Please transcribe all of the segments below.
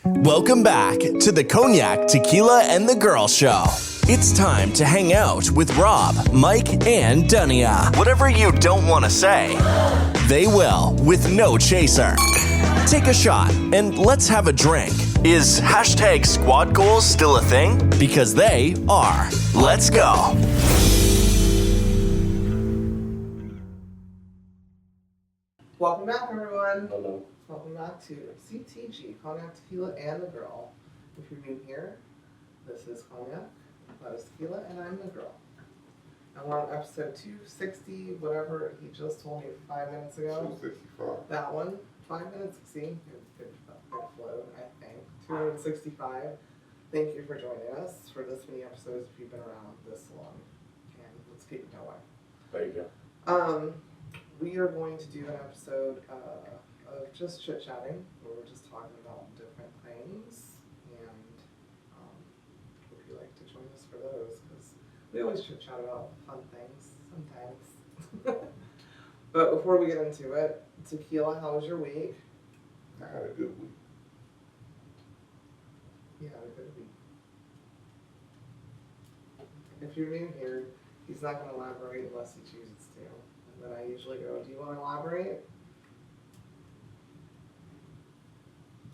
Welcome back to the Cognac, Tequila, and the Girl Show. It's time to hang out with Rob, Mike, and Dunya. Whatever you don't want to say, they will with no chaser. Take a shot and let's have a drink. Is hashtag squad goals still a thing? Because they are. Let's go. Welcome back, everyone. Hello. Welcome back to CTG, Cognac, Tequila, and the Girl. If you're new here, this is Cognac, that is Tequila, and I'm the girl. And we're on episode 260, whatever he just told me 5 minutes ago. 265. That one, 5 minutes, see? Good flow, I think. 265. Thank you for joining us for this many episodes if you've been around this long. And let's keep it going. There you go. We are going to do an episode of just chit-chatting, where we're just talking about different things, and hope you like to join us for those, because we always chit-chat about fun things, sometimes. But before we get into it, Tequila, how was your week? I had a good week. You had a good week. If you're new here, he's not going to elaborate unless he chooses to. And then I usually go, do you want to elaborate?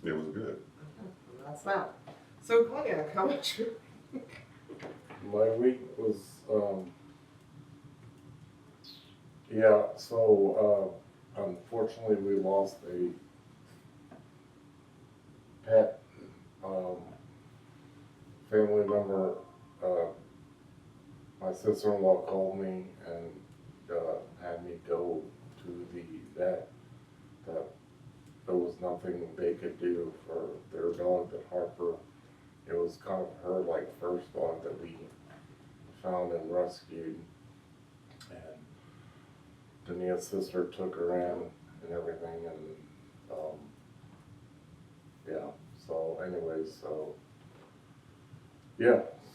It was good. Okay, and that's that. So, Cognac, how much your week? My week was, unfortunately we lost a pet, family member. My sister-in-law called me and had me go to the vet. That there was nothing they could do for their dog, that Harper. It was kind of her first dog that we found and rescued. And Dania's sister took her in and everything, and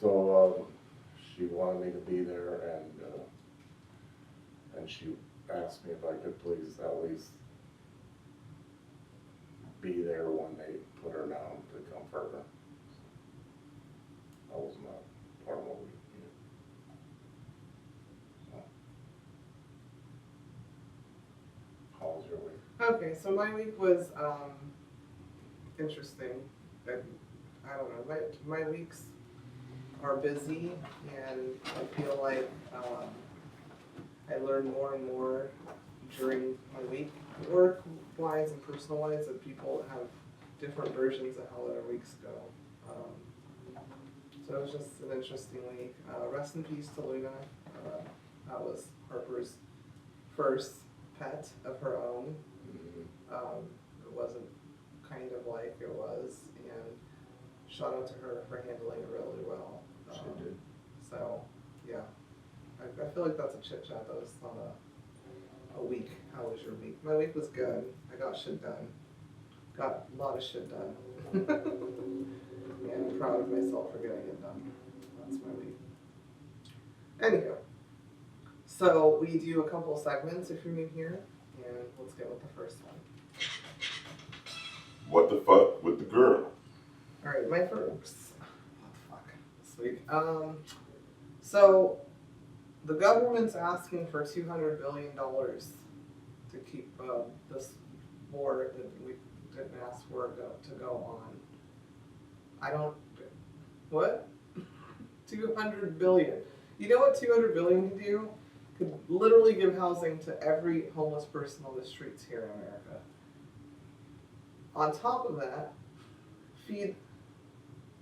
so she wanted me to be there, and she asked me if I could please at least be there when they put her down to comfort her. That was not part of what we did. So, how was your week? Okay, so my week was interesting. I don't know, my weeks are busy, and I feel like I learn more and more during my week, work-wise and personal-wise, that people have different versions of how their weeks go. So it was just an interesting week. Rest in peace to Luna. That was Harper's first pet of her own. It wasn't kind of like it was, and shout out to her for handling it really well. She did. So, yeah. I feel like that's a chit-chat, though. It's not a week. How was your week? My week was good. I got shit done. Got a lot of shit done. And I'm proud of myself for getting it done. That's my week. Anywho, so we do a couple segments if you're new here, and let's get with the first one. What the fuck with the girl? Alright, my first. What the fuck? This week. So the government's asking for $200 billion to keep this war that we didn't ask for to go on. I don't. What? 200 billion. You know what 200 billion could do? Could literally give housing to every homeless person on the streets here in America. On top of that, feed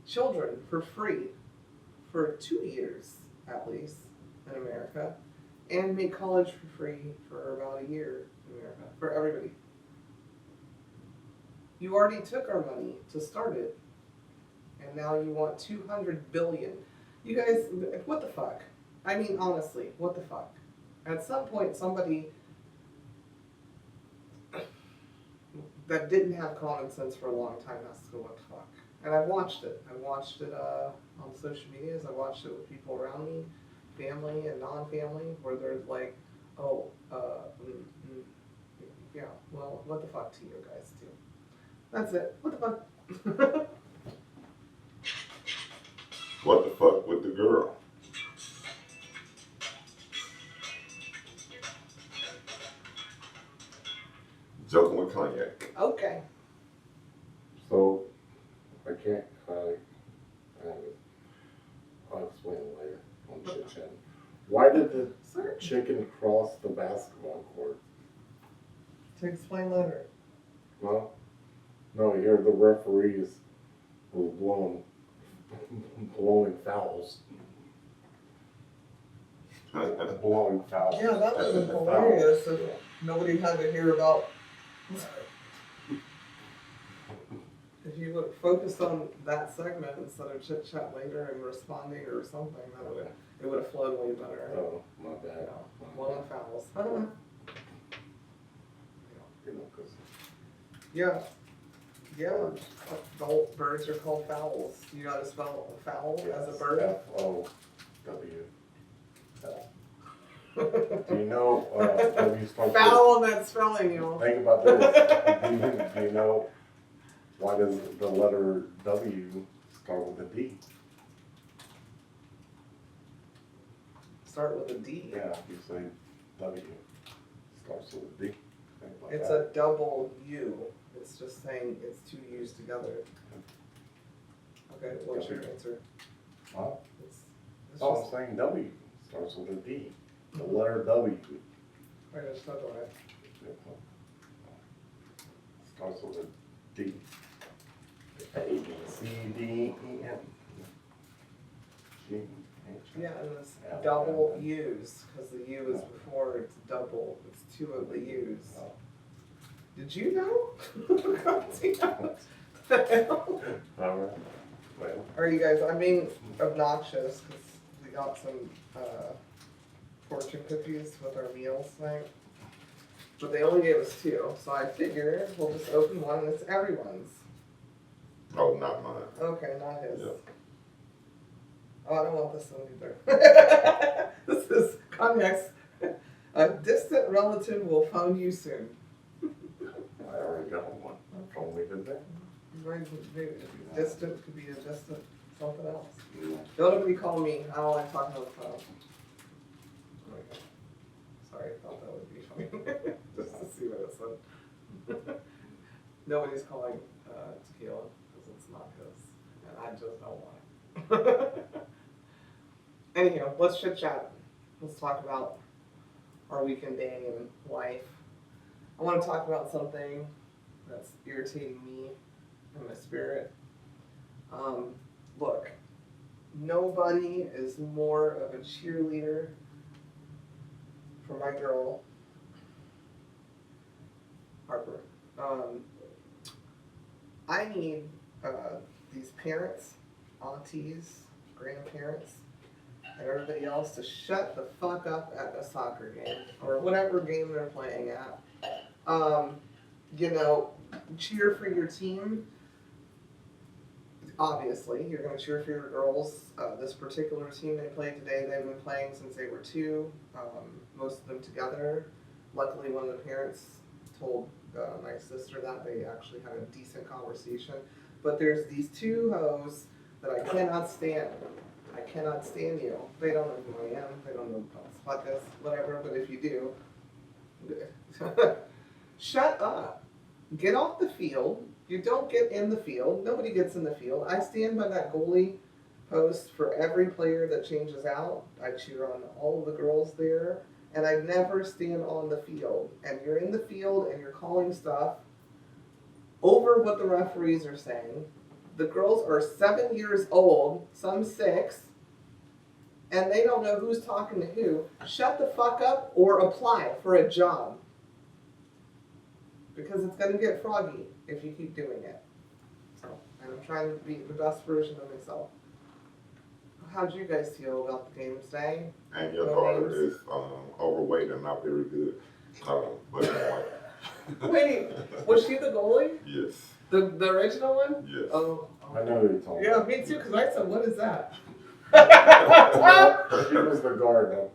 children for free for 2 years at least in America, and make college for free for about a year in America for everybody. You already took our money to start it, and now you want 200 billion. You guys, what the fuck? I mean, honestly, what the fuck? At some point, somebody that didn't have common sense for a long time has to go, what the fuck? And I've watched it. I've watched it on social medias. I've watched it with people around me, family and non-family, where they're like, oh, yeah, well, what the fuck to you guys too? That's it. What the fuck? can't. I'll explain it later on Chit Chat. Why did the chicken cross the basketball court? To explain later. Well, no, here the referees were blowing fouls. Blowing fouls. Yeah, that would have been hilarious if nobody had to hear about. If you would focus on that segment instead of Chit Chat later and responding or something, it would have flowed way better. Oh, my bad. One of fouls. You know, 'cause Yeah. Adult birds are called fowls. You gotta spell fowl as a bird. F-O-W. Do you know W starts Foul and that spelling, you know. Think about this. Do you know why does the letter W start with a D? Start with a D. Yeah, you say W starts with a D. It's a double U. It's just saying it's two U's together. Okay, what's your answer? Huh? It's I'm saying W starts with a D. The letter W. I just said right. Starts with a D. A, B, C, D, E, N. G, H. Yeah, and it's double U's, because the U is before it's double. It's two of the U's. Did you know? God damn. The hell? Alright. Well. Are you guys, I'm being obnoxious, because we got some fortune cookies with our meals tonight. But they only gave us two, so I figure we'll just open one and it's everyone's. Oh, not mine. Okay, not his. Yeah. Oh, I don't want this one either. This is Cognac's. A distant relative will phone you soon. I already got one. I told me today. Distant could be a distant something else. Don't nobody call me. I don't like talking on the phone. Okay. Sorry, I thought that would be funny. Just to see what it said. Nobody's calling Tequila because it's not his. And I just don't want it. Anyhow, let's chit chat. Let's talk about our weekend day and life. I want to talk about something that's irritating me in my spirit. Look, nobody is more of a cheerleader for my girl, Harper. I need these parents, aunties, grandparents, and everybody else to shut the fuck up at the soccer game or whatever game they're playing at. Cheer for your team. Obviously, you're going to cheer for your girls. This particular team they played today, they've been playing since they were 2, most of them together. Luckily, one of the parents told my sister that they actually had a decent conversation. But there's these 2 hoes that I cannot stand. I cannot stand you. They don't know who I am. They don't know about this, whatever. But if you do, shut up. Get off the field. You don't get in the field. Nobody gets in the field. I stand by that goalie post for every player that changes out. I cheer on all of the girls there. And I never stand on the field. And you're in the field and you're calling stuff over what the referees are saying. The girls are 7 years old, some 6, and they don't know who's talking to who. Shut the fuck up or apply for a job. Because it's going to get froggy if you keep doing it. So, and I'm trying to be the best version of myself. How'd you guys feel about the game today? And your daughter is overweight and not very good. Wait, was she the goalie? Yes. The original one? Yes. Oh. I know who you told me. Yeah, me too, because I said, what is that? She was the guard.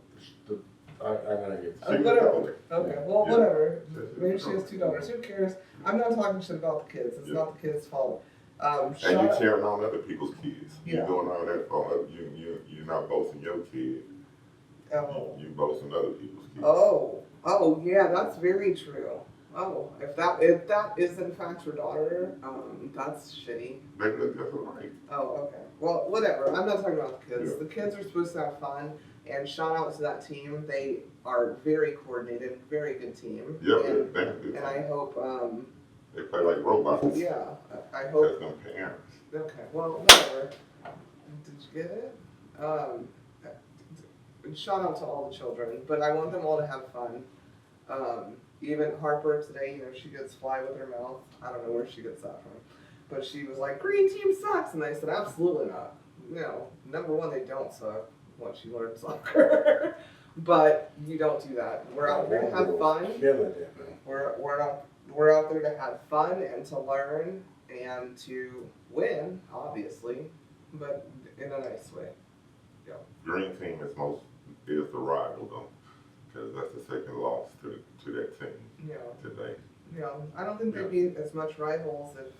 I gotta get Whatever. Okay, well, Yeah. whatever. Maybe she has 2 daughters. Who cares? I'm not talking shit about the kids. It's not the kids' fault. And you cheering on other people's kids. Yeah. You're doing all that for you're not boasting your kid. Oh. You boasting other people's kids. Oh, yeah, that's very true. Oh, if that is in fact your daughter, that's shitty. They look just alike. Oh, okay. Well, whatever. I'm not talking about the kids. Yeah. The kids are supposed to have fun, and shout out to that team. They are very coordinated, very good team. Yeah, and, they're good. and I hope, They play like robots. yeah, I That's hope. them parents. Okay, well, whatever. Did you get it? Shout out to all the children, but I want them all to have fun. Even Harper today, you know, she gets fly with her mouth. I don't know where she gets that from. But she was like, green team sucks. And I said, absolutely not. No, number one, they don't suck once you learn soccer. But you don't do that. We're out there to have fun. We're out there to have fun and to learn and to win, obviously, but in a nice way. Yeah. Green team is the rival though, because that's the second loss to that team Yeah. today. Yeah. I don't think they'd be as much rivals if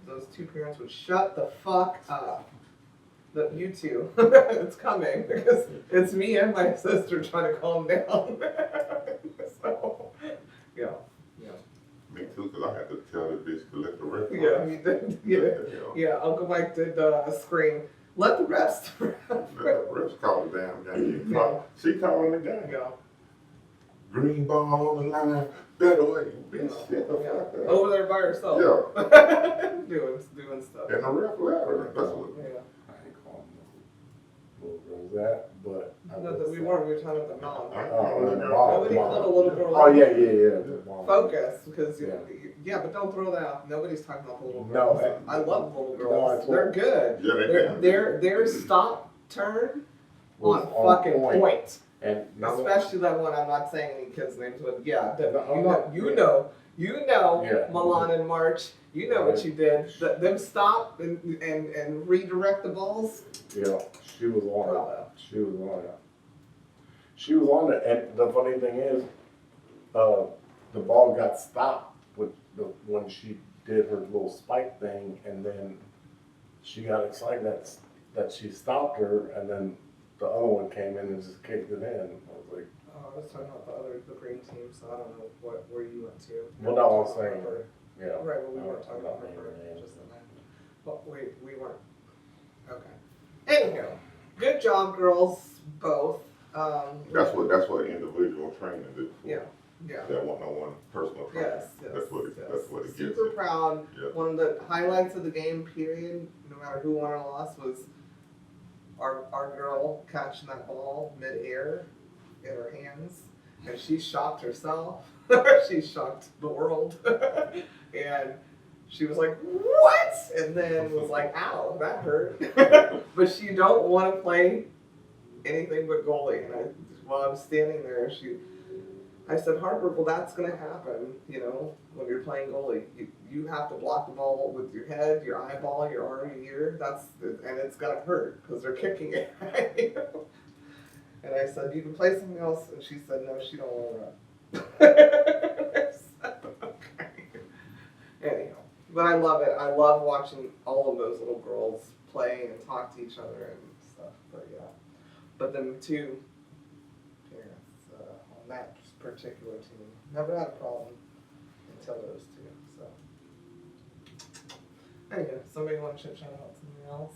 those two parents would shut the fuck up. You two, it's coming because it's me and my sister trying to calm down. So, yeah. Me too, because I had to tell the bitch to let the rest Yeah, he did. Yeah, Uncle Mike did scream, let the rest. Let the rest call the damn game. Yeah. She calling the game. Yeah. Green ball on the line, that way. Bitch, Yeah. shut the fuck up. Over there by herself. Yeah. doing stuff. And the ref let her. That's what. Yeah. I ain't calling no little girls that, but. No, that we weren't. We were talking about the mom. Nobody called a little girl. Oh, yeah. Focus, because Yeah. but don't throw that out. Nobody's talking about the little No, girls. I love little girls. No, they're good. Yeah, Their stop turn Was on on fucking point. And Especially that one. I'm not saying any kids' names, but yeah, you Yeah. know, Milan and March. You know what you did. Them stop and redirect the balls. Yeah, she was on it. Bravo. She was on it, and the funny thing is, the ball got stopped when she did her little spike thing, and then she got excited that she stopped her, and then the other one came in and just kicked it in. I was like, I was talking about the green team, so I don't know where you went to. well, no, I'm saying, yeah. Right, but we weren't I'm talking not about her. naming names. Just in that. But we weren't. Okay. Anyhow, good job, girls, both. That's what individual training is for. Yeah. Yeah. That one-on-one personal training. Yes. That's what it gets. Super proud. Yeah. One of the highlights of the game, period, no matter who won or lost, was our girl catching that ball mid-air in her hands, and she shocked herself. She shocked the world, and she was like, "What?" And then was like, "Ow, that hurt." But she don't want to play anything but goalie. And while I'm standing there, I said, Harper, well, that's going to happen, when you're playing goalie. You have to block the ball with your head, your eyeball, your arm, your ear. And it's going to hurt because they're kicking it at you. And I said, you can play something else. And she said, no, she don't want to run. I said, okay. Anyhow, but I love it. I love watching all of those little girls play and talk to each other and stuff. But yeah. But them two parents on that particular team never had a problem until those two. So anyway, somebody want to chit chat about something else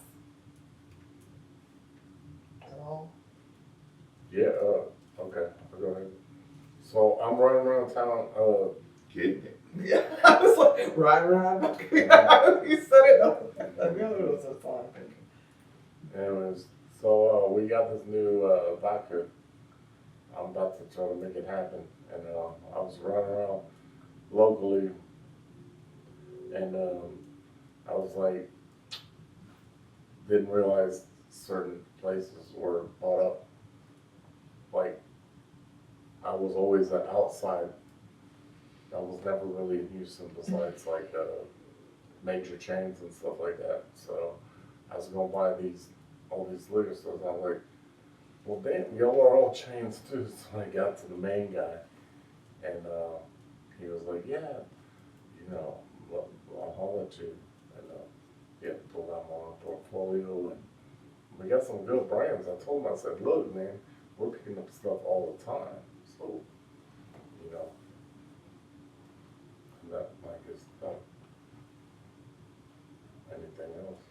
at all? Yeah, okay, I'll go ahead. So I'm running around town, Kidding. Yeah, I was like, right. You said it. I knew it was a fun thing. anyways, so we got this new vodka. I'm about to try to make it happen. And I was running around locally, and I was like, didn't realize certain places were bought up. Like, I was always outside. I was never really in Houston besides like major chains and stuff like that. So I was gonna buy all these liquor stores. And I was like, well, damn, y'all are all chains too. So I got to the main guy, and he was like, yeah, I'll holler at you. And pulled out my portfolio, and we got some good brands. I told him, I said, look, man, we're picking up stuff all the time. So, that mic is done. Anything else?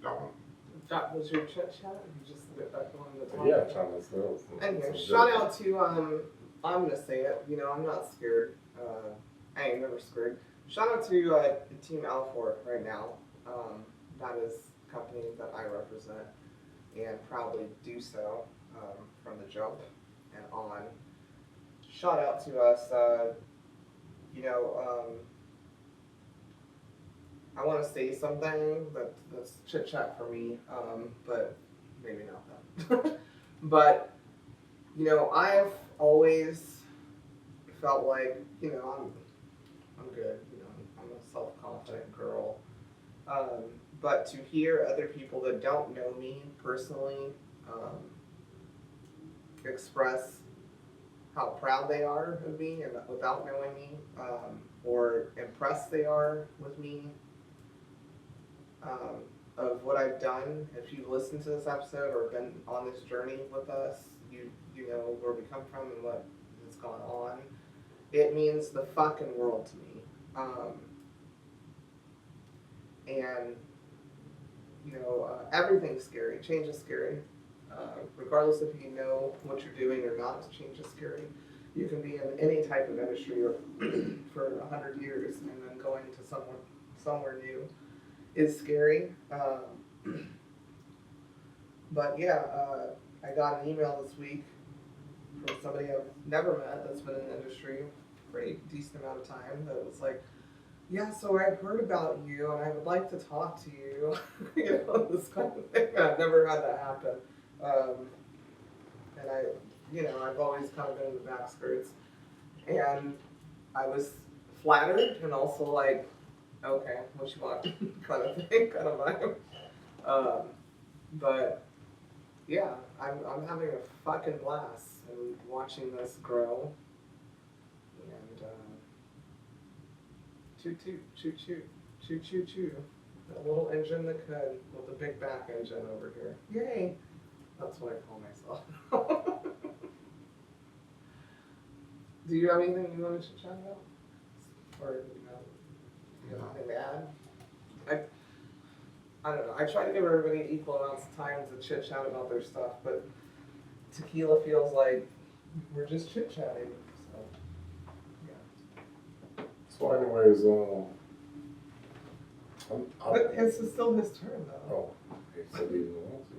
No. That was your chit chat? Or you just get back on the topic? Yeah, trying to sell. Anyway, shout out to, I'm gonna say it, you know, I'm not scared. I ain't never scared. Shout out to Team Alfor right now. That is a company that I represent and proudly do so from the jump and on. Shout out to us, you know, I want to say something that's chit chat for me, but maybe not that. But you know, I've always felt like, you know, I'm good. You know, I'm a self-confident girl. But to hear other people that don't know me personally express how proud they are of me and without knowing me, or impressed they are with me, of what I've done. If you've listened to this episode or been on this journey with us, you know where we come from and what has gone on. It means the fucking world to me. And you know, everything's scary. Change is scary. Regardless if you know what you're doing or not, change is scary. You can be in any type of industry or for 100 years and then going to somewhere new is scary. But yeah, I got an email this week from somebody I've never met that's been in the industry for a decent amount of time that was like, yeah, so I've heard about you and I would like to talk to you. You know, this kind of thing. I've never had that happen. And I, you know, I've always kind of been in the back skirts. And I was flattered and also like, okay, what you want, kind of thing, kind of vibe. But yeah, I'm having a fucking blast and watching this grow. And choo choo, choo choo, choo choo choo. That little engine that could with the big back engine over here. Yay! That's what I call myself. Do you have anything you want to chat about? Or you know, anything to add? I don't know. I try to give everybody equal amounts of time to chit chat about their stuff, but tequila feels like we're just chit chatting. So yeah. So, anyways, But it's still his turn though. Oh, he said he didn't want to.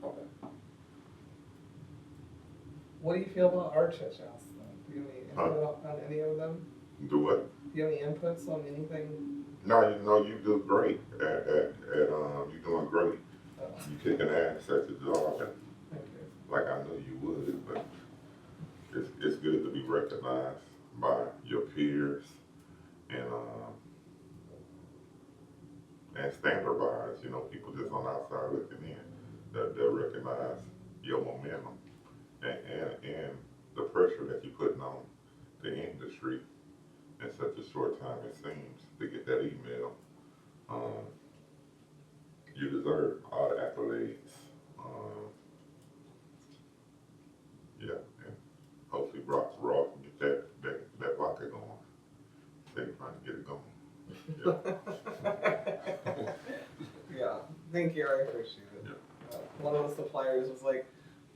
Okay. What do you feel about our chit chats then? Do you have any input on any of them? Do what? Do you have any inputs on anything? No, you know, you do great at you're doing great. Oh, You kicking ass at your job, and thank you. like I knew you would, but it's good to be recognized by your peers and standardized. You know, people just on the outside looking in that recognize your momentum and the pressure that you're putting on the industry in such a short time it seems to get that email. You deserve all the accolades. Yeah, and hopefully Brock's Raw can get that vodka going. They're trying to get it going. Yeah. Yeah, thank you. I appreciate it. Yeah. One of the suppliers was like,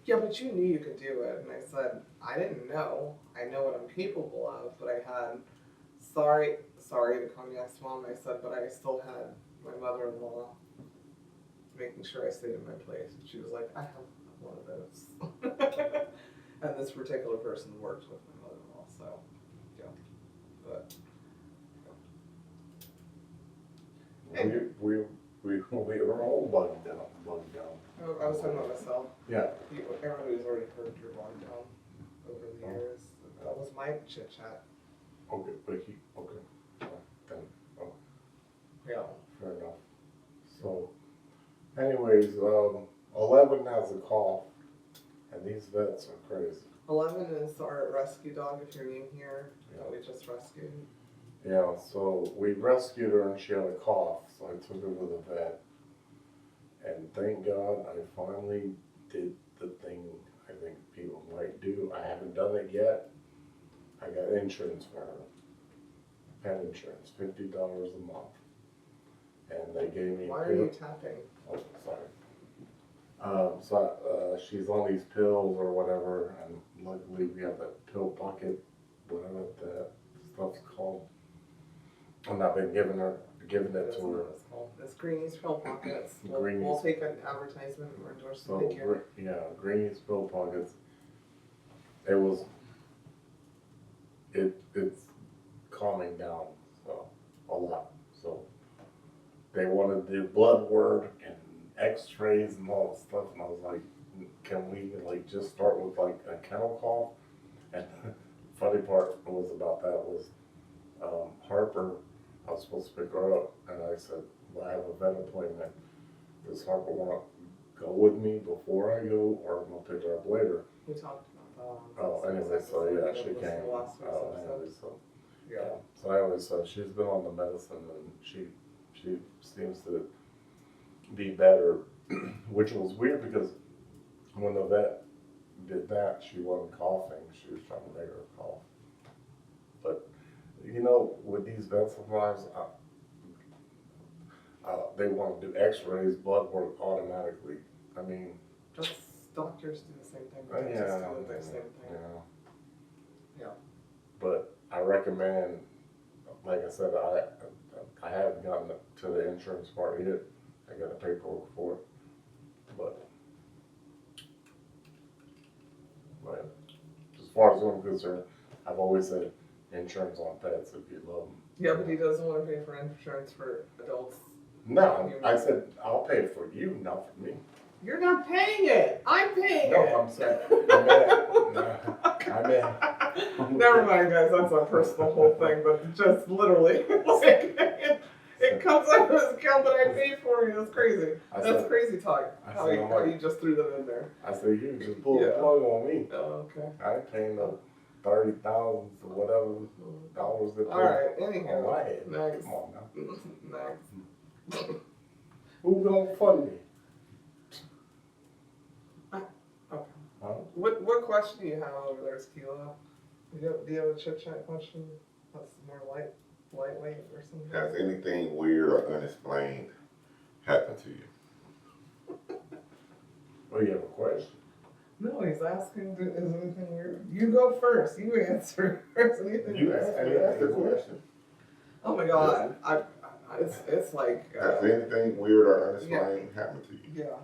yeah, but you knew you could do it. And I said, I didn't know. I know what I'm capable of, but I had, sorry to Cognac's mom, I said, but I still had my mother-in-law making sure I stayed in my place. And she was like, I have one of those. And this particular person worked with my mother-in-law, so, yeah. But, We were all bugged out. I was talking about myself. Yeah. Everybody's already heard your volume down over the years. That was my chit chat. Okay, but okay. Then, oh, Yeah. fair enough. So, anyways, 11 has a cough, and these vets are crazy. 11 is our rescue dog, if you're new here, that we just rescued. Yeah, so we rescued her and she had a cough, so I took her to the vet. And thank God I finally did the thing I think people might do. I haven't done it yet, I got insurance for her. Pet insurance, $50 a month. And they gave me. Why are you tapping? Oh, sorry. She's on these pills or whatever, and luckily we have that pill pocket, whatever that stuff's called. And I've been giving it to her. It's Greenie's Pill Pockets. We'll Greenie's. take an advertisement or endorsement. So, Thank you. yeah, Greenie's pill pockets. It's calming down a lot. So they wanted to do blood work and X-rays and all that stuff, and I was like, can we like just start with like a kennel cough? And the funny part was about that was Harper. I was supposed to pick her up, and I said, well, I have a vet appointment. Does Harper want to go with me before I go, or I'm gonna pick her up later? We talked about that. Oh, anyway, so yeah, she It was came. the last week's Oh, episode. anyway, so Yeah. so anyway, so she's been on the medicine, and she seems to be better, which was weird because when the vet did that, she wasn't coughing. She was trying to make her cough. But you know, with these vets, sometimes they want to do X-rays, blood work automatically. I mean, Just doctors do the same thing. yeah, Dentists do the same thing. yeah. Yeah. But I recommend, like I said, I haven't gotten to the insurance part yet. I got the paperwork for it, but as far as I'm concerned, I've always said insurance on pets if you love them. Yeah, but he doesn't want to pay for insurance for adults. No, I said I'll pay it for you, not for me. You're not paying it. I'm paying No, it. I'm saying, I meant, Never mind, guys. That's a personal whole thing, but just literally, like, it comes out of his account that I paid for you. That's crazy. That's crazy talk. How you just threw that in there. I said you just pulled the plug on me. Oh, okay. I ain't paying no $30,000 or whatever dollars that. All right. Anyhow, on my head. next. Come on now. Next. Who gonna fund me? Okay. Huh? What question do you have over there, Tequila? Do you have a chit chat question? That's more lightweight or something? Has anything weird or unexplained happened to you? Oh, you have a question? No, he's asking, is anything weird? You go first. You answer first. Anything You weird? asked the question. Oh my God. It's like. Has anything weird or unexplained happened to you? Yeah.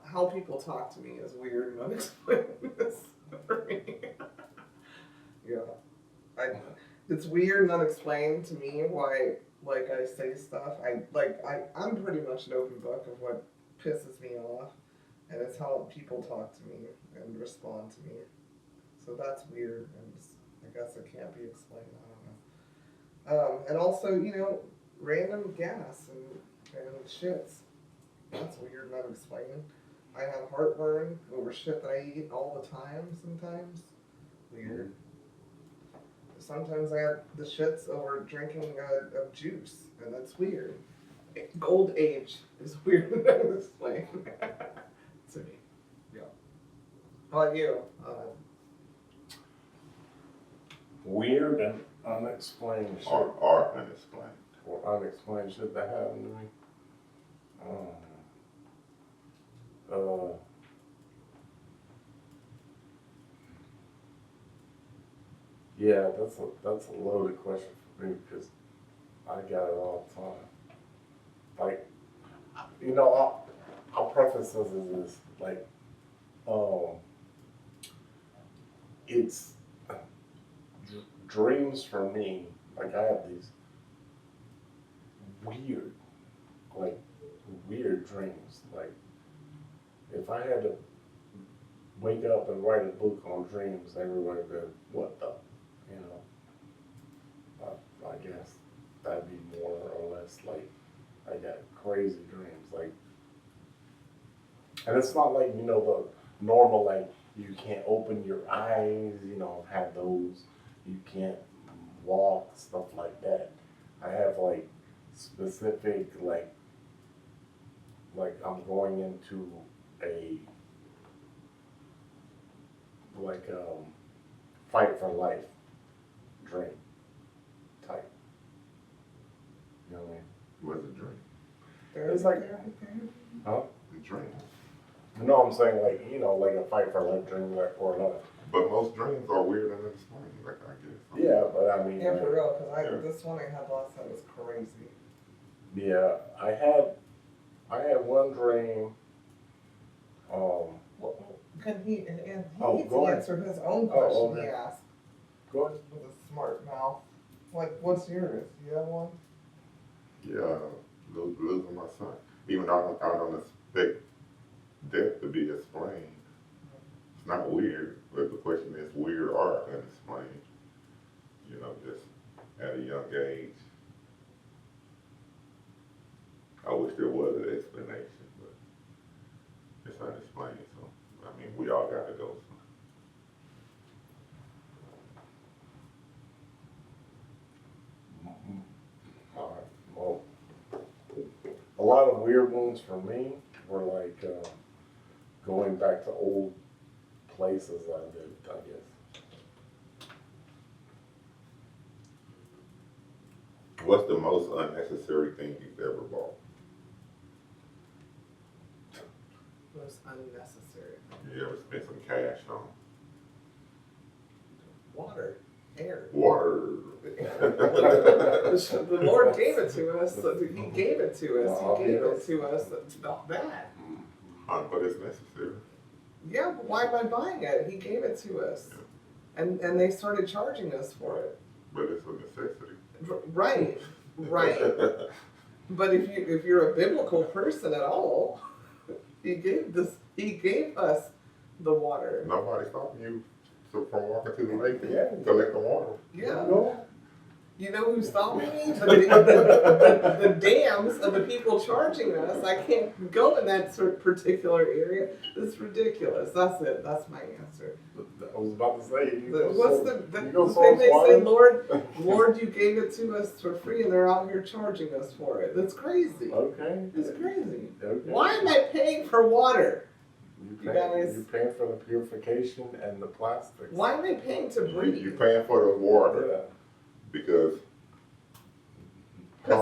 How people talk to me is weird and unexplained for me. Yeah. It's weird and unexplained to me why, like, I say stuff. I'm pretty much an open book of what pisses me off, and it's how people talk to me and respond to me. So that's weird, and I guess it can't be explained. I don't know. And also, random gas and shits. That's weird and unexplained. I have heartburn over shit that I eat all the time sometimes. Weird. Sometimes I have the shits over drinking a juice, and that's weird. Old age is weird and unexplained to me. Yeah. How about you? Weird and unexplained shit. Or unexplained. Or unexplained shit that happened to me. Yeah, that's a loaded question for me because I got it all the time. Like, I'll preface this as this, like, it's dreams for me. Like, I have these weird dreams. Like, if I had to wake up and write a book on dreams, everybody would go, what the, I guess that'd be more or less like, I got crazy dreams, like, and it's not like, the normal, like, you can't open your eyes, have those, you can't walk, stuff like that. I have, like, specific, like I'm going into a, fight for life drink type. You know what I mean? What's a drink? It's like, huh? A drink. No, I'm saying like, you know, like a fight for life drink like or another. But most dreams are weird and unexplained, like I guess. Yeah, but I mean, Yeah, for real, because this one I had last night was crazy. yeah, I had one dream. Can he, and he Oh, needs go to ahead. answer his own question okay. he asked Go ahead. with a smart mouth. Like, what's yours? Do you have one? Yeah, losing my son. Even though I don't expect death to be explained. It's not weird, but the question is weird or unexplained. You know, just at a young age. I wish there was an explanation, but it's unexplained. So, I mean, we all got to go. All right. Well, a lot of weird ones for me were like going back to old places I lived, I guess. What's the most unnecessary thing you've ever bought? Most unnecessary. You ever spent some cash on? Water. Air. Water. The Lord gave it to us. He gave it to us. He gave it to us. Not bad. But it's necessary. Yeah, but why am I buying it? He gave it to us. And they started charging us for it. But it's a necessity. Right. But if you're a biblical person at all, he gave us the water. Nobody's stopping you from walking to the lake and collect the water. Yeah. No. You know who's stopping me? The dams of the people charging us. I can't go in that particular area. It's ridiculous. That's it. That's my answer. I was about to say, What's the thing they say, Lord, you gave it to us for free, and they're out here charging us for it. That's crazy. Okay. It's crazy. Okay. Why am I paying for water? You're paying for the purification and the plastics. Why am I paying to breathe? You're paying for the water Yeah. because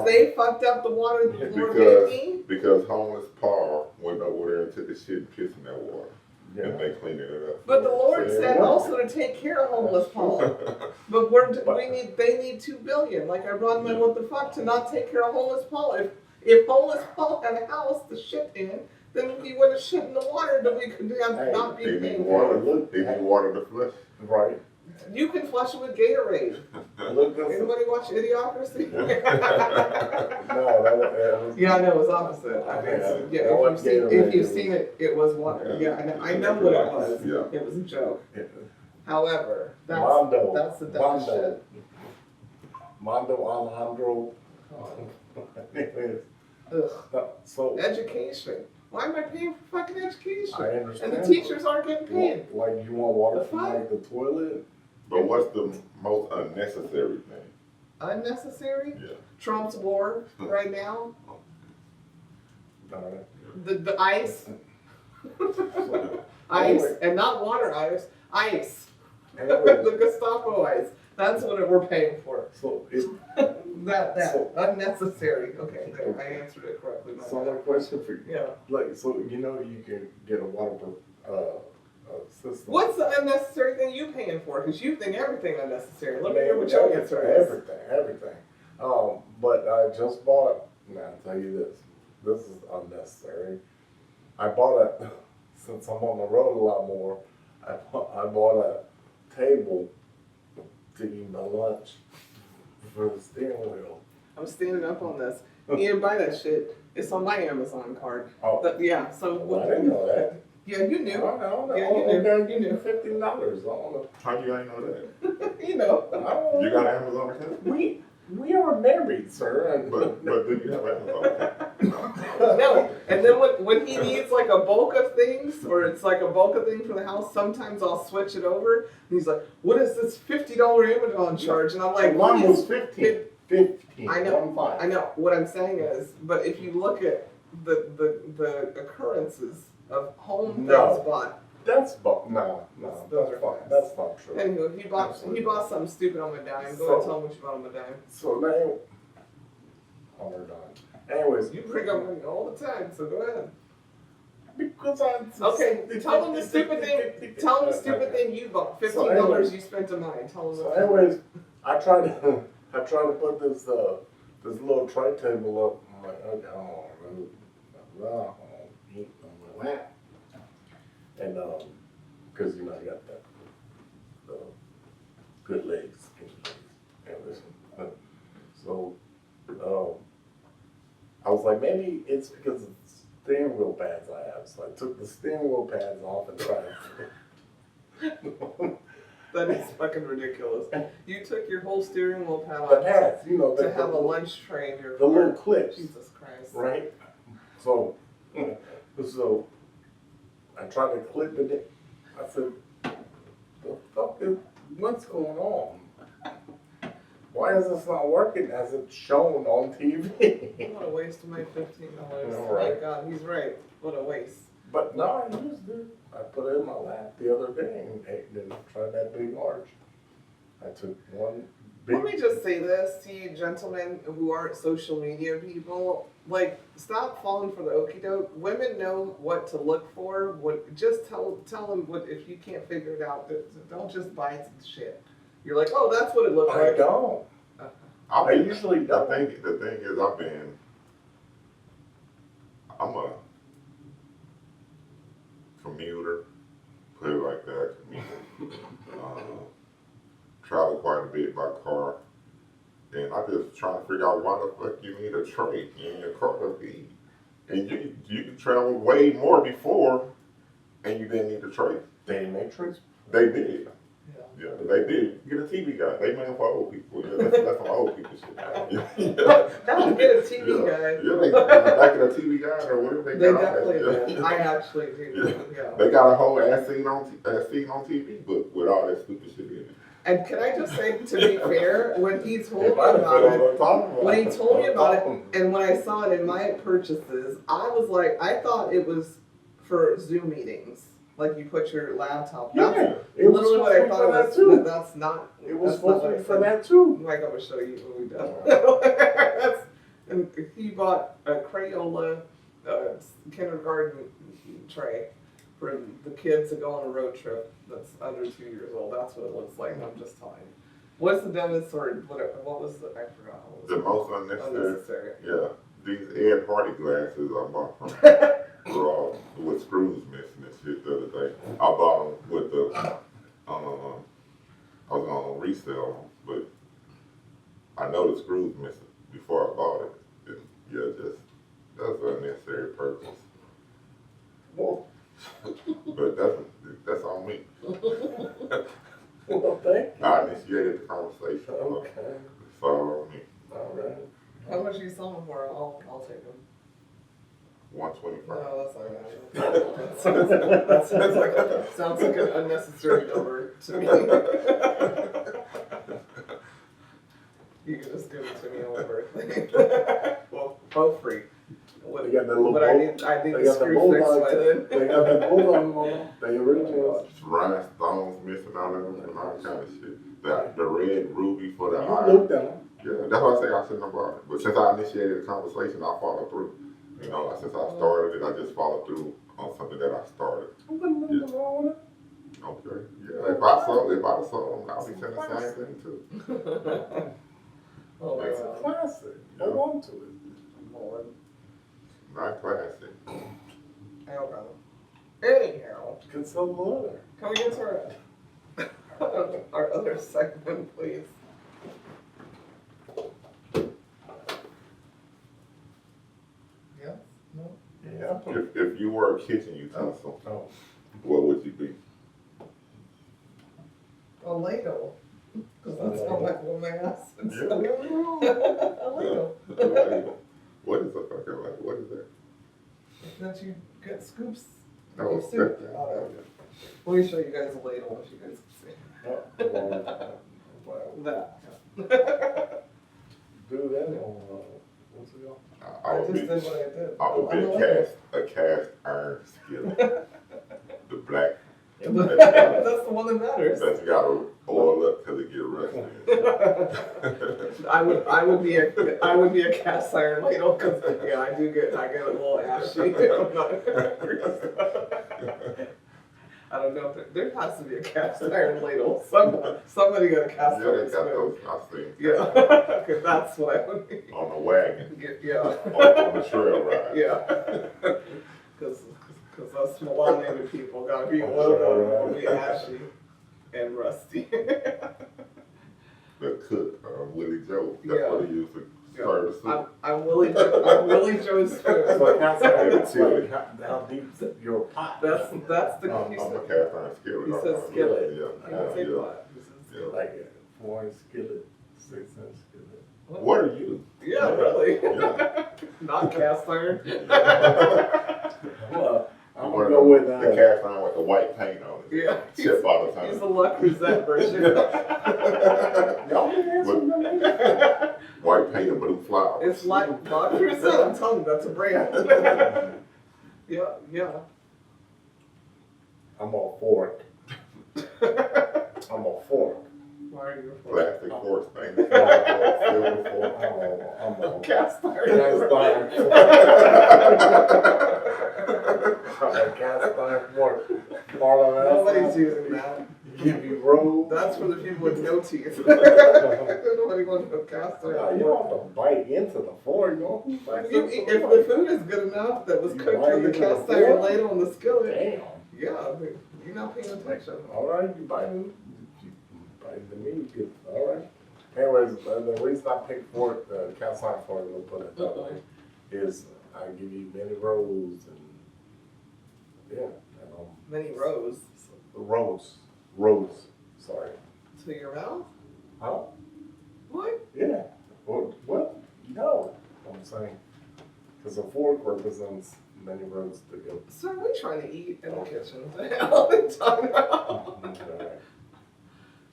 they fucked up the water the Lord gave me? because homeless Paul went over there and took the shit and pissed in that water. Yeah. And they cleaned it up. But the Lord So, said also to take care of homeless Paul. But they need $2 billion. Like I run my what the fuck to not take care of homeless Paul. If homeless Paul had a house to shit in, then he would have shit in the water that we could not be They need paying water. for. They need water to flush. Right. You can flush it with Gatorade. Look at Anybody watch Idiocracy? No, that was, Yeah, I know it was opposite. If you've seen it, it was water. Yeah, I know what it was. Yeah. It was a joke. yeah. However, that's the dumb shit. Mondo Alejandro. Anyways, Ugh. so Education. Why am I paying for fucking education? I understand. And the teachers aren't getting paid. Like you want water The from fuck? like the toilet? But what's the most unnecessary thing? Unnecessary? Yeah. Trump's war right now. Alright. The ice. Ice. And not water ice. Ice. Anyways, The Gestapo ice. That's what we're paying for. so it, That. Unnecessary. Okay, there. I answered it correctly. my so bad. my question for you, Yeah. like, so you know you can get a waterproof system. What's the unnecessary thing you paying for? Because you think everything unnecessary. Let me hear Man, what your answer is. Everything. But I just bought. Now I'll tell you this. This is unnecessary. I bought a. Since I'm on the road a lot more, I bought a table to eat my lunch for the steering wheel. I'm standing up on this. You didn't buy that shit. It's on my Amazon card. Oh, Yeah, so I didn't know that. Yeah, you I knew. know. Yeah, you knew. You knew. $15. I don't know. How you ain't know that? You know. I don't know. You got an Amazon account? We are married, sir. And But do you have an Amazon account? No, and then when he needs like a bulk of things, or it's like a bulk of thing for the house, sometimes I'll switch it over. And he's like, "What is this $50 Amazon charge?" And I'm like, mine was "Please." 15. 15. I know. 1-5. I know. What I'm saying is, but if you look at the occurrences of home No. things bought, That's not true. Anyway, he bought something stupid on my dime. Go ahead, tell him what you bought on my dime. So now, on her dime. Anyways, You bring up money all the time, so go ahead. because I'm Okay, tell them the stupid thing. Tell them the stupid thing you bought. $15 you spent on mine. Tell them. So, anyways, I tried to put this little tray table up. I'm like, okay, I'll eat on my lap, and because I got the good legs, and listen, so I was like, maybe it's because of the steering wheel pads I have. So I took the steering wheel pads off and tried. That is fucking ridiculous. You took your whole steering wheel pad The off pads, to have a lunch tray in your the car. little clips, Jesus Christ. right? So I tried to clip it. I said, "The fuck is what's going on? Why is this not working as it's shown on TV?" What a waste of my $15. Yeah, My right. God, he's right. What a waste. But no, I used it. I put it in my lap the other day and then tried that big arch. I took one big. Let me just say this to you gentlemen who aren't social media people. Like, stop falling for the okie doke. Women know what to look for. Just tell them what if you can't figure it out. Don't just buy some shit. You're like, oh, that's what it looked I like. don't. I usually don't. The thing is, I'm a commuter, put it like that, commuter. Travel quite a bit by car. And I just trying to figure out why the fuck you need a tray in your car to eat. And you can travel way more before, and you didn't need a tray. They make trays. They did. Yeah. Yeah, they did. Get a TV guy. They made them for old people. Yeah, that's some old people shit. Yeah. Don't get a TV guy. Yeah, they back in a TV guy or whatever they They got. definitely Yeah. do. I actually do. Yeah. They got a whole ass scene on TV book with all that stupid shit in it. And can I just say, to be fair, when he told me about it, and when I saw it in my purchases, I was like, I thought it was for Zoom meetings. Like you put your laptop. That's literally what I thought it was. Too. That's not. It was that's not supposed to what be I for said. that too. Mike, I'm gonna show you what we done. And he bought a Crayola kindergarten tray for the kids to go on a road trip that's under 2 years old. That's what it looks like. I'm just telling you. What's the dumbest or whatever? What was the? I forgot. What was The it? most unnecessary. Unnecessary. Yeah, these Ed Hardy glasses I bought from with screws missing and shit the other day. I bought them with the I was gonna resell them, but I know the screws missing before I bought it. And yeah, that's an unnecessary purchase. Well, But that's on me. well, thank you. I initiated the conversation. Okay. It's all on me. All right. How much are you selling for? I'll take them. 125. No, that's not right. That sounds like an unnecessary number to me. You can just give it to me on my birthday. Well, both free. They got that little But I need they the got the screw fixed bulldog. by then. They got the bulldog on them. They original. Rhinestones missing out of them and all kind of shit. The red ruby for the You eye. looked at them. Yeah, that's why I say I shouldn't have bought it. But since I initiated the conversation, I followed through. You know, since I started it, I just followed through on something that I started. Nothing wrong with it. Okay. Yeah, if I sold them, I'll be saying the same thing too. Oh my It's a God. classic. Hold on to it. Lord. Not classic. Hell, brother. Anyhow, It's a lure. can we get to our other segment, please? Yes? No? Yeah. If you were a kitchen utensil, Oh. what would you be? A Lego. Because that's not like what my ass is. Yeah. A Lego. What is a fucking like? What is that? That you get scoops Oh, of soup out of. Let me show you guys a ladle if you guys can see. That. Do that on what's it called? I I would just be, did what I did. I would I'm be a Lego. a cast iron skillet. The black That's the one that matters. That's gotta oil up till it get rusty. I would be a cast iron ladle because yeah, I get a little ashy. I don't know if there has to be a cast iron ladle. Somebody got a cast Yeah, iron they got spoon. those. I see. Yeah, because that's what I would be. On the wagon. Yeah. On the trail ride. Yeah. Because us melanated people gotta be oiled up or be ashy and rusty. The cook, Willie Joe. That's Yeah. what he used to serve the soup. I'm Willie Joe's So spoon. that's like how deep's your pot? That's the I'm a he cast said, iron skillet. he said skillet. Yeah. He didn't say Yeah. pot. He said skillet. Like a 4-inch skillet, 6-inch skillet. What are you? Yeah, really. Yeah. Not cast iron. Well, I'm One gonna of go with the cast iron with the white paint on it. Yeah. Chip all the He's time. the Le Creuset version. Y'all can answer that. White paint and blue flowers. It's like Le Creuset. I'm telling you, that's a brand. Yeah. I'm a fork. I'm a fork. Why are you a Plastic fork thing. Silver fork. I'm a cast iron? cast iron fork. I'm a cast iron fork. All of that. Nobody's using that. Give you rolls. That's for the people with no teeth. Nobody wants to cast You iron. don't have to bite into the fork, you know? If the food is good enough that was cooked with the cast iron ladle and the skillet, Damn. yeah, you're not paying attention. All right, you bite the meat. Good. All right. Anyways, the reason I picked fork, cast iron fork, we'll put it that way, is I give you many rolls and Many rows rolls. Sorry. to your mouth? Huh? What? Yeah. What? No. I'm saying, because a fork represents many roads to go. Sir, we're trying to eat in the kitchen. What the hell are they talking about? Okay.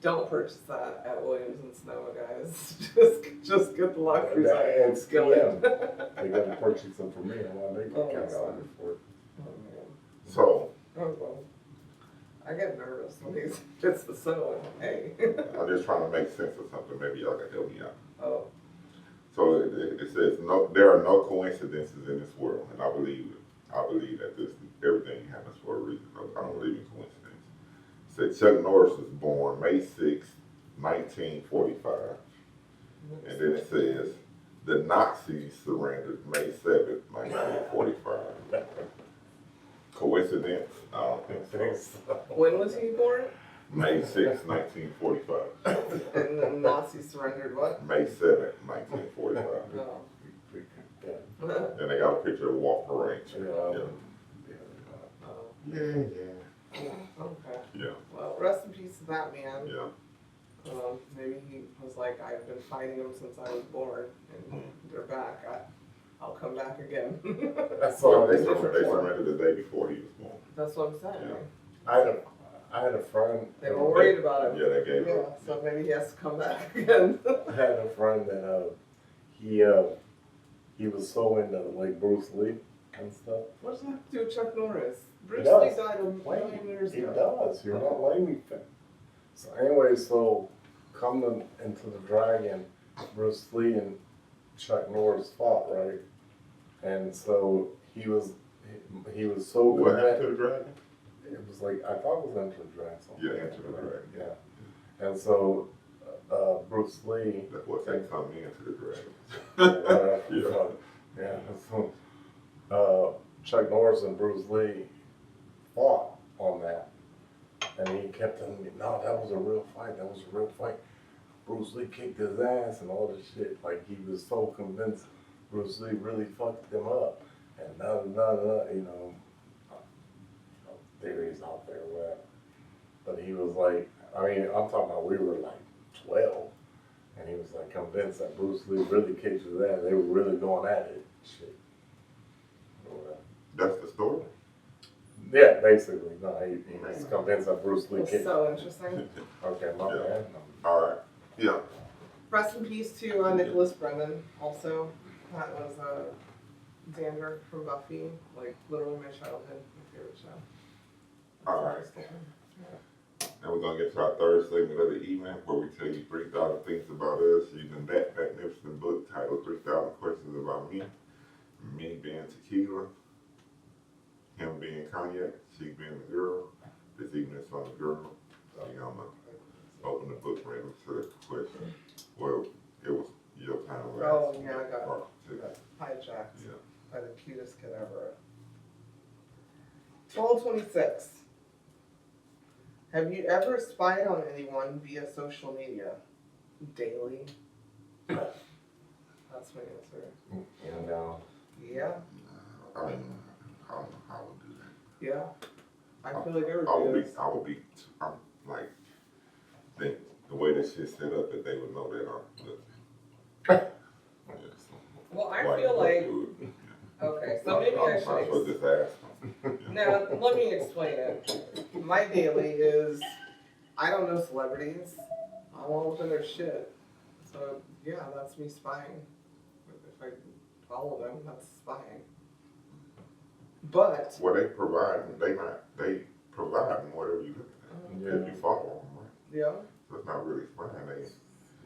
Don't purchase that at Williams and Sonoma, guys. Just get the Le And Creuset skillet. They got to purchase them for me. I want to make Oh a my cast God. iron fork. Oh, man. So, Oh, well. I get nervous when it's the sewing. Hey. I'm just trying to make sense of something. Maybe y'all can help me out. Oh. So it says there are no coincidences in this world, and I believe that everything happens for a reason. I don't believe in coincidence. It said Chuck Norris was born May 6, 1945, and then it says the Nazis surrendered May 7, 1945. Coincidence? I don't think so. When was he born? May 6, 1945. And the Nazis surrendered what? May 7, 1945. Oh. Yeah. And they got a picture of Walter Range. Oh. Yeah. Okay. Yeah. Well, rest in peace to that man. Yeah. Maybe he was like, I've been fighting them since I was born, and they're back. I'll come back again. That's Well, all. they different form. surrendered the day before he was born. That's what I'm saying. Yeah. I had a friend. They were worried about him. Yeah, they gave Yeah, him. so maybe he has to come back again. I had a friend that he was so into like Bruce Lee and stuff. What does that have to do with Chuck Norris? Bruce It Lee does. died a million years He ago. does. You're not letting me finish. So anyway, so coming into the Dragon, Bruce Lee and Chuck Norris fought, right? And so he was so What happened convinced. to the dragon? It was like I thought it was Enter the Dragon. Yeah, Enter the Dragon. Yeah. And so Bruce Lee. That's what they come into the dragon. Yeah. So Chuck Norris and Bruce Lee fought on that, and he kept telling me, "No, that was a real fight. That was a real fight." Bruce Lee kicked his ass and all this shit. Like he was so convinced Bruce Lee really fucked them up, and theories out there, whatever. But he was like, I mean, I'm talking about we were like 12, and he was like convinced that Bruce Lee really kicked his ass. They were really going at it, shit. That's the story? Yeah, basically. No, he was convinced that Bruce Lee It's kicked. so interesting. Okay, my Yeah. bad. All right. Yeah. Rest in peace to Nicholas Brennan, also. That was Xander from Buffy, like literally my childhood, my favorite show. Alright. Now we're gonna get to our third segment of the evening where we tell you 3,000 things about us using that magnificent book titled 3,000 Questions About Me. Me being Tequila, him being Cognac, she being the girl. This evening it's on the girl. So you're gonna open the book right to the question. Well, it was your time last. Oh, yeah, I got it. hijacked Yeah. by the cutest kid ever. 1226. Have you ever spied on anyone via social media? Daily? That's my answer. And now, Yeah, I don't know how I would do that. yeah. I feel like I everybody would does. I'm like, think the way this shit's set up that they would know that I'm looking. Yeah, so Well, I why feel you like, do it? okay, so maybe I I'm supposed to should. just ask them. Now, let me explain it. My daily is, I don't know celebrities. I won't open their shit. So, yeah, that's me spying. If I follow them, that's spying. But, Well, they provide whatever you look at. yeah, If you follow them, right? yeah, So it's not really spying.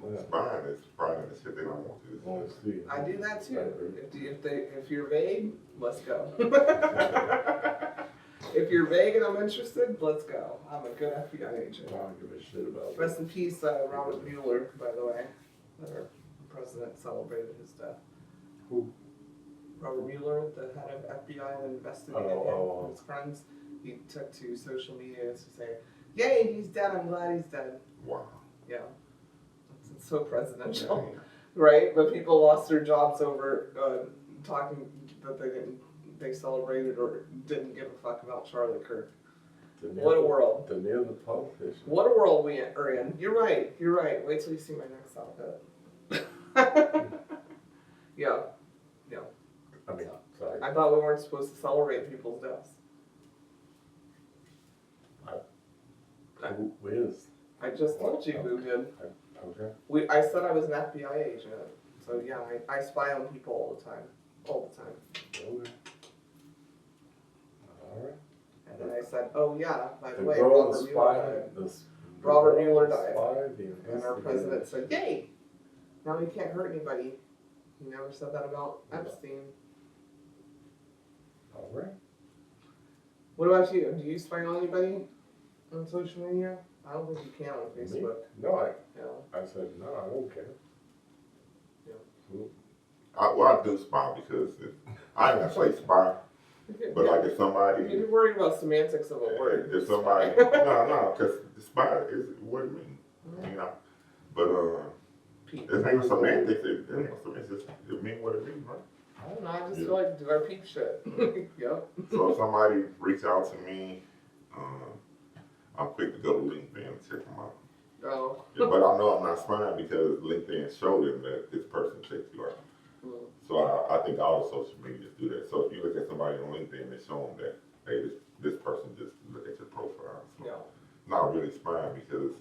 yeah, Spying is finding the shit they don't want you to want to see. I do that too. If you're vague, let's go. If you're vague and I'm interested, let's go. I'm a good FBI agent. I don't give a shit about Rest in peace, Robert Mueller, by the way. Our president celebrated his death. Who? Robert Mueller, the head of FBI that investigated Oh. his crimes, he took to social media to say, "Yay, he's dead. I'm glad he's dead." Wow. Yeah, it's so presidential, Yeah. right? But people lost their jobs over talking that they celebrated or didn't give a fuck about Charlie Kirk. What a world! The near the politician. What a world we are in. You're right. You're right. Wait till you see my next outfit. Yeah. Yeah. I mean, sorry. I thought we weren't supposed to celebrate people's deaths. Who is? I just told you who did. Okay. I said I was an FBI agent. So yeah, I spy on people all the time. All the time. Okay. Alright. And then I said, oh yeah, by the The way, girl Robert the Mueller spy, died. the Robert girl Mueller the died. spy, the And our investigator. president said, yay! Now he can't hurt anybody. He never said that about Epstein. Alright. What about you? Do you spy on anybody on social media? I don't think you can on Facebook. No, Yeah. I said, no, I don't care. Yeah. Who- I do spy because I ain't gonna say spy, but like if somebody, You're worried about semantics of a word. if somebody, no, because spy is what it means, you know. But it ain't semantics. It means what it means, right? I don't know, I just feel like do our peep shit. Yep. So if somebody reach out to me, I'm quick to go to LinkedIn and check them out. Oh. Yeah, but I know I'm not spying because LinkedIn showed them that this person checked you out. Mm. So I think all the social medias do that. So if you look at somebody on LinkedIn, it's showing that, hey, this person just look at your profile. So Yeah. not really spying because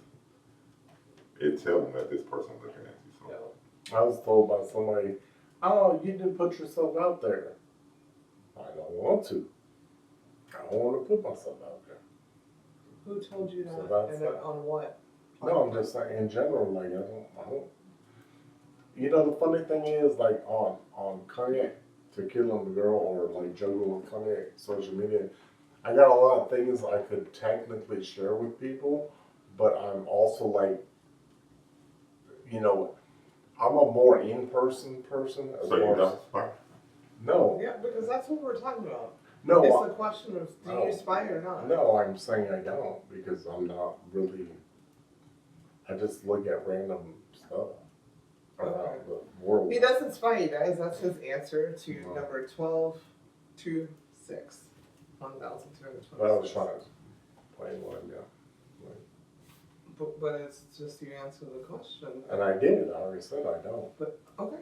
it tells them that this person looking at you. So Yeah. I was told by somebody, oh, you didn't put yourself out there. I don't want to. I don't want to put myself out there. Who told you that? So that's And then on what? No, I'm just saying in general, like I don't. You know, the funny thing is, like on Cognac, Tequila and the Girl, or like Jungle and Cognac social media, I got a lot of things I could technically share with people, but I'm also like, you know, I'm a more in-person person. As you far as, don't spy? no, Yeah, because that's what we're talking about. no, It's the question of do no. you spy or not? no. I'm saying I don't because I'm not really. I just look at random stuff around the world. He doesn't spy, you guys. That's his answer to No. number 1226. 1,226. But I was trying to play one, yeah. But it's just you answer the question. And I did. I already said I don't. But okay.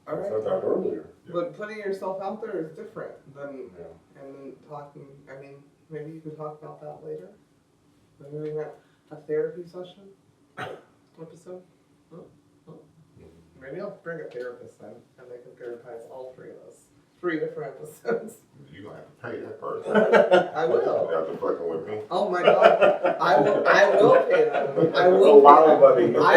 I All right. said that earlier. But putting yourself out there is different than Yeah. and then talking. I mean, maybe you could talk about that later. Maybe we have a therapy session episode. Maybe I'll bring a therapist then, and they can therapize all three of us. 3 different episodes. You gonna have to pay that person. I will. After fucking with me. Oh my god. I will pay them. I will pay them. I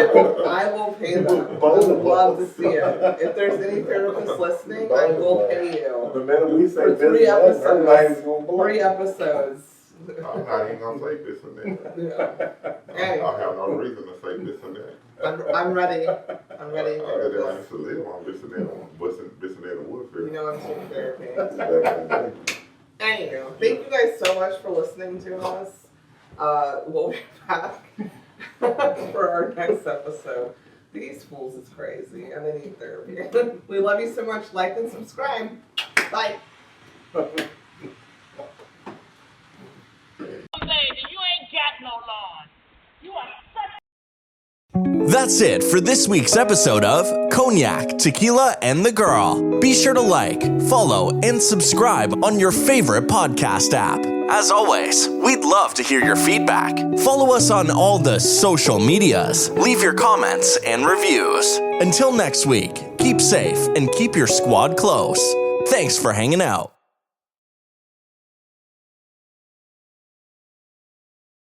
will pay them. I would love to see it. If there's any therapists listening, I will pay you. The minute we say For 3 business, episodes. everybody's gonna blow. 3 episodes. I'm not even gonna say this and that. Yeah. Hey, I have no reason to say this and that. I'm ready. I'm ready. Other than I used to live on this and that, this and that and Woodford. You know I'm taking therapy. Back in the day. Anywho, thank you guys so much for listening to us. We'll be back for our next episode. These fools is crazy and they need therapy. We love you so much. Like and subscribe. Bye. That's it for this week's episode of Cognac, Tequila, and the Girl. Be sure to like, follow, and subscribe on your favorite podcast app. As always, we'd love to hear your feedback. Follow us on all the social medias. Leave your comments and reviews. Until next week, keep safe and keep your squad close. Thanks for hanging out.